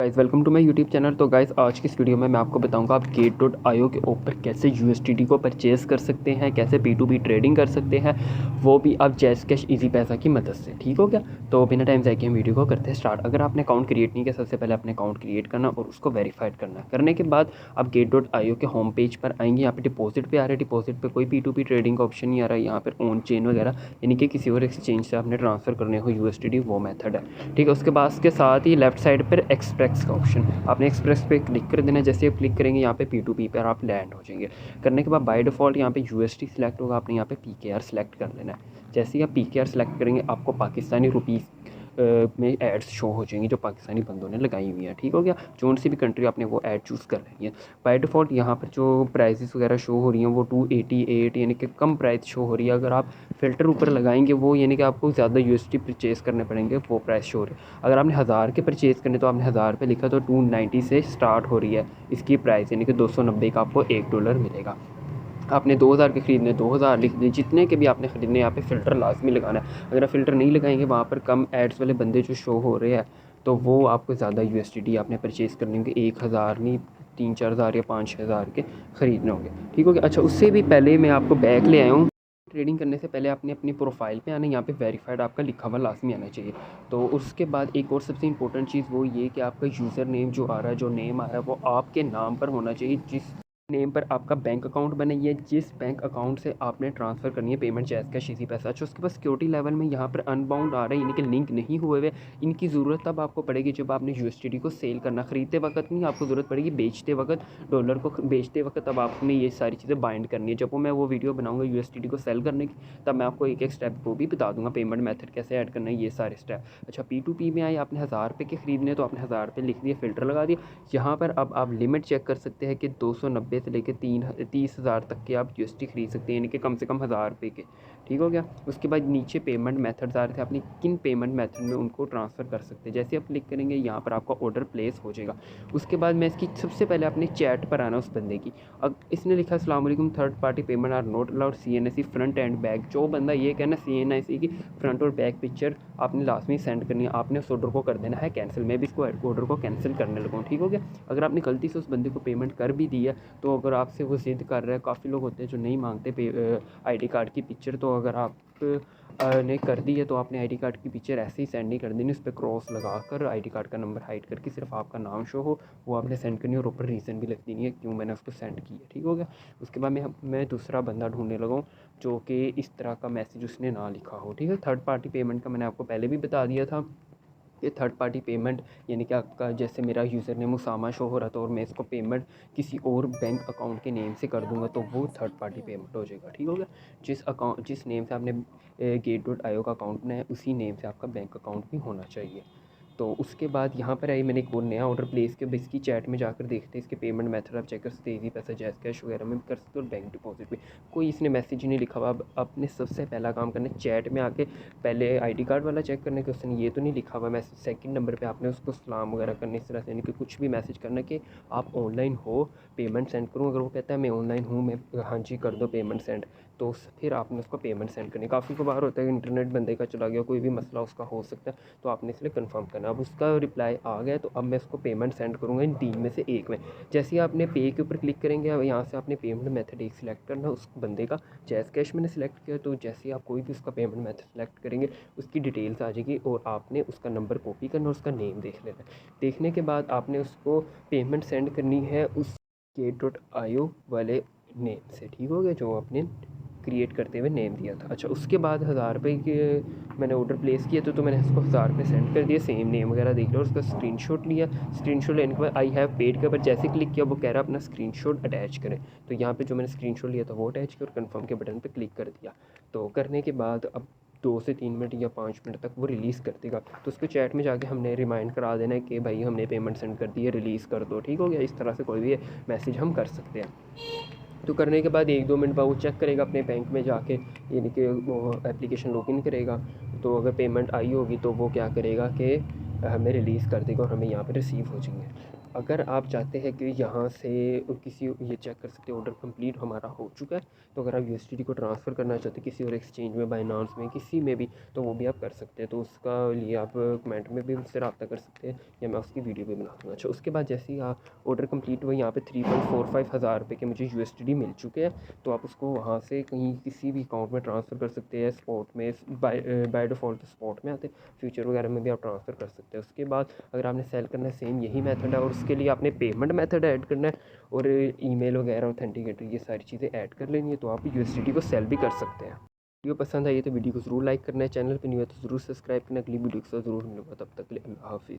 Guys welcome to my YouTube channel. तो guys आज की इस वीडियो में मैं आपको बताऊंगा आप Gate.io के ऊपर कैसे USDT को परचेज़ कर सकते हैं, कैसे P2P ट्रेडिंग कर सकते हैं, वो भी आप जैज़ कैश इजी पैसा की मदद से। ठीक हो गया? तो बिना टाइम ज़ाया किए हम वीडियो को करते हैं स्टार्ट। अगर आपने अकाउंट क्रिएट नहीं किया, सबसे पहले अपने अकाउंट क्रिएट करना और उसको वेरीफाइड करना। करने के बाद आप Gate.io के होम पेज पर आएंगे। यहाँ पे डिपॉजिट पे आ रहा है, डिपॉजिट पे कोई P2P ट्रेडिंग का ऑप्शन नहीं आ रहा है। यहाँ पर ऑन चेन वगैरह यानी कि किसी और एक्सचेंज से आपने ट्रांसफ़र करने हो USDT, वो मेथड है। ठीक है, उसके बाद के साथ ही लेफ्ट साइड पर एक्सप्रेस का ऑप्शन है, आपने एक्सप्रेस पे क्लिक कर देना। जैसे आप क्लिक करेंगे यहाँ पे P2P पर आप लैंड हो जाएंगे। करने के बाद बाय डिफ़ॉल्ट यहाँ पे USD सिलेक्ट होगा, आपने यहाँ पे PKR सिलेक्ट कर लेना है। जैसे ही आप PKR सिलेक्ट करेंगे आपको पाकिस्तानी रुपीज़ में एड्स शो हो जाएंगी जो पाकिस्तानी बंदों ने लगाई हुई हैं। ठीक हो गया? जोन सी भी कंट्री आपने वो ऐड चूज़ कर लेनी है। बाय डिफ़ॉल्ट यहाँ पर जो प्राइसेस वगैरह शो हो रही हैं वो 288 यानी कि कम प्राइस शो हो रही है। अगर आप फ़िल्टर ऊपर लगाएंगे वो यानी कि आपको ज़्यादा USD परचेज़ करने पड़ेंगे, वो प्राइस शो हो रही है। अगर आपने 1000 के परचेज़ करने तो आपने 1000 पे लिखा तो 290 से स्टार्ट हो रही है इसकी प्राइस, यानी कि 290 का आपको $1 मिलेगा। आपने 2000 के ख़रीदने 2000 लिख दिए, जितने के भी आपने ख़रीदने यहाँ पे फ़िल्टर लाजमी लगाना है। अगर आप फ़िल्टर नहीं लगाएंगे वहाँ पर कम एड्स वाले बंदे जो शो हो रहे हैं तो वो आपको ज़्यादा USDT आपने परचेज़ करने होंगे। 1000 नहीं, 3-4 हज़ार या 5-6 हज़ार के ख़रीदने होंगे। ठीक हो गया? अच्छा, उससे भी पहले मैं आपको बैक ले आया हूँ। ट्रेडिंग करने से पहले आपने अपनी प्रोफाइल पे आना, यहाँ पे वेरीफाइड आपका लिखा हुआ लाजमी आना चाहिए। तो उसके बाद एक और सबसे इंपॉर्टेंट चीज़ वो ये कि आपका यूज़र नेम जो आ रहा है, जो नेम आ रहा है वो आपके नाम पर होना चाहिए, जिस नेम पर आपका बैंक अकाउंट बना है, जिस बैंक अकाउंट से आपने ट्रांसफ़र करनी है पेमेंट जैज़ कैश इजी पैसा। अच्छा, उसके बाद सिक्योरिटी लेवल में यहाँ पर अनबाउंड आ रहा है, यानी कि लिंक नहीं हुए हुए। इनकी ज़रूरत तब आपको पड़ेगी जब आपने USDT को सेल करना, ख़रीदते वक्त नहीं, आपको ज़रूरत पड़ेगी बेचते वक्त। डॉलर को बेचते वक्त तब आपने ये सारी चीज़ें बाइंड करनी है। जब मैं वो वीडियो बनाऊंगा USDT को सेल करने की, तब मैं आपको एक एक स्टेप वो भी बता दूंगा, पेमेंट मेथड कैसे ऐड करना है, ये सारे स्टेप। अच्छा, P2P में आए, आपने 1000 रुपये के ख़रीदने तो आपने 1000 रुपये लिख दिए, फ़िल्टर लगा दिया। यहाँ पर अब आप लिमिट चेक कर सकते हैं कि 290 से लेकर 30,000 तक के आप USD खरीद सकते हैं, यानी कि कम से कम 1000 रुपये के। ठीक हो गया? उसके बाद नीचे पेमेंट मेथड्स आ रहे थे, आपने किन पेमेंट मेथड में उनको ट्रांसफ़र कर सकते हैं। जैसे आप क्लिक करेंगे यहाँ पर आपका ऑर्डर प्लेस हो जाएगा। उसके बाद मैं इसकी सबसे पहले अपने चैट पर आना उस बंदे की। अब इसने लिखा अस्सलाम वालेकुम, third party payment are not allowed CNSE front end back. जो बंदा ये कहना CNSE की फ्रंट और बैक पिक्चर आपने लाजमी सेंड करनी है, आपने उस ऑर्डर को कर देना है कैंसिल। मैं भी इसको ऑर्डर को कैंसिल करने लगा हूँ। ठीक हो गया? अगर आपने गलती से उस बंदे को पेमेंट कर भी दी है तो अगर आपसे वो ज़िद कर रहा है, काफ़ी लोग होते हैं जो नहीं मांगते ID कार्ड की पिक्चर, तो अगर आप ने कर दी है तो आपने ID कार्ड की पिक्चर ऐसे ही सेंड नहीं कर देनी, उस पर क्रॉस लगा कर ID कार्ड का नंबर हाइड करके सिर्फ आपका नाम शो हो वो आपने सेंड करनी है, और ऊपर रीज़न भी लिख देनी है क्यों मैंने उसको सेंड की है। ठीक हो गया? उसके बाद मैं दूसरा बंदा ढूंढने लगा हूँ जो कि इस तरह का मैसेज उसने ना लिखा हो। ठीक है? थर्ड पार्टी पेमेंट का मैंने आपको पहले भी बता दिया था। ये थर्ड पार्टी पेमेंट यानी कि आपका जैसे मेरा यूज़र नेम उसामा शो हो रहा था और मैं इसको पेमेंट किसी और बैंक अकाउंट के नेम से कर दूंगा तो वो थर्ड पार्टी पेमेंट हो जाएगा। ठीक हो गया? जिस नेम से आपने Gate.io का अकाउंट बनाया उसी नेम से आपका बैंक अकाउंट भी होना चाहिए। तो उसके बाद यहाँ पर आई मैंने एक और नया ऑर्डर प्लेस किया। इसकी चैट में जाकर देखते हैं इसके पेमेंट मेथड आप चेक कर सकते हैं, इजी पैसा, जैज़ कैश वगैरह में भी कर सकते हो और बैंक डिपॉजिट में। कोई इसने मैसेज नहीं लिखा हुआ। अब आपने सबसे पहला काम करना है चैट में आके पहले ID कार्ड वाला चेक करने के, उसने ये तो नहीं लिखा हुआ मैसेज। सेकंड नंबर पे आपने उसको सलाम वगैरह करने इस तरह से, यानी कि कुछ भी मैसेज करना कि आप ऑनलाइन हो, पेमेंट सेंड करूँ। अगर वो कहता है मैं ऑनलाइन हूँ, मैं हाँ जी कर दो पेमेंट सेंड, तो फिर आपने उसको पेमेंट सेंड करनी। काफ़ी को बार होता है इंटरनेट बंदे का चला गया, कोई भी मसला उसका हो सकता है, तो आपने इसलिए कंफर्म करना। अब उसका रिप्लाई आ गया तो अब मैं उसको पेमेंट सेंड करूँगा इन 3 में से एक में। जैसे ही आपने पे के ऊपर क्लिक करेंगे, अब यहाँ से आपने पेमेंट मेथड एक सिलेक्ट करना उस बंदे का। जैज़ कैश मैंने सिलेक्ट किया, तो जैसे ही आप कोई भी उसका पेमेंट मेथड सेलेक्ट करेंगे उसकी डिटेल्स आ जाएगी और आपने उसका नंबर कॉपी करना और उसका नेम देख लेना है। देखने के बाद आपने उसको पेमेंट सेंड करनी है उस Gate.io वाले नेम से। ठीक हो गया? जो आपने क्रिएट करते हुए नेम दिया था। अच्छा, उसके बाद 1000 रुपये के मैंने ऑर्डर प्लेस किया तो मैंने उसको 1000 रुपये सेंड कर दिए, सेम नेम वगैरह देख लो और उसका स्क्रीनशॉट लिया। स्क्रीनशॉट लेने के बाद आई हैव पेड के ऊपर जैसे क्लिक किया वो कह रहा अपना स्क्रीनशॉट अटैच करें, तो यहाँ पे जो मैंने स्क्रीनशॉट लिया था वो अटैच किया और कन्फर्म के बटन पे क्लिक कर दिया। तो करने के बाद अब 2 से 3 मिनट या 5 मिनट तक वो रिलीज़ कर देगा। तो उसको चैट में जाके हमने रिमाइंड करा देना है कि भाई हमने पेमेंट सेंड कर दी है, रिलीज़ कर दो। ठीक हो गया? इस तरह से कोई भी मैसेज हम कर सकते हैं। तो करने के बाद 1-2 मिनट बाद वो चेक करेगा अपने बैंक में जाके, यानी कि वो एप्लीकेशन लॉगिन करेगा। तो अगर पेमेंट आई होगी तो वो क्या करेगा कि हमें रिलीज़ कर देगा और हमें यहाँ पे रिसीव हो जाएंगे। अगर आप चाहते हैं कि यहाँ से किसी ये चेक कर सकते हैं ऑर्डर कंप्लीट हमारा हो चुका है, तो अगर आप यूएसडीटी को ट्रांसफ़र करना चाहते हैं किसी और एक्सचेंज में, बाइनांस में, किसी में भी, तो वो भी आप कर सकते हैं। तो उसका लिए आप कमेंट में भी मुझसे रब्ता कर सकते हैं या मैं उसकी वीडियो भी बना दूँगा। अच्छा, उसके बाद जैसे ही ऑर्डर कंप्लीट हुआ, यहाँ पे 3.45 हज़ार रुपये के मुझे यूएसडीटी मिल चुके हैं। तो आप उसको वहाँ से कहीं किसी भी अकाउंट में ट्रांसफ़र कर सकते हैं। स्पॉट में बाय डिफ़ॉल्ट स्पॉट में आते हैं, फ्यूचर वगैरह में भी आप ट्रांसफ़र कर सकते हैं। उसके बाद अगर आपने सेल करना है, सेम यही मेथड है, और उसके लिए आपने पेमेंट मेथड ऐड करना है और ईमेल वगैरह ऑथेंटिकेटर ये सारी चीज़ें ऐड कर लेनी है, तो आप यूएसडीटी को सेल भी कर सकते हैं। वीडियो पसंद आई है तो वीडियो को ज़रूर लाइक करना है, चैनल पर नहीं है तो ज़रूर सब्सक्राइब करना। अगली वीडियो के साथ ज़रूर मिलूंगा, तब तक के लिए अल्लाह हाफिज़।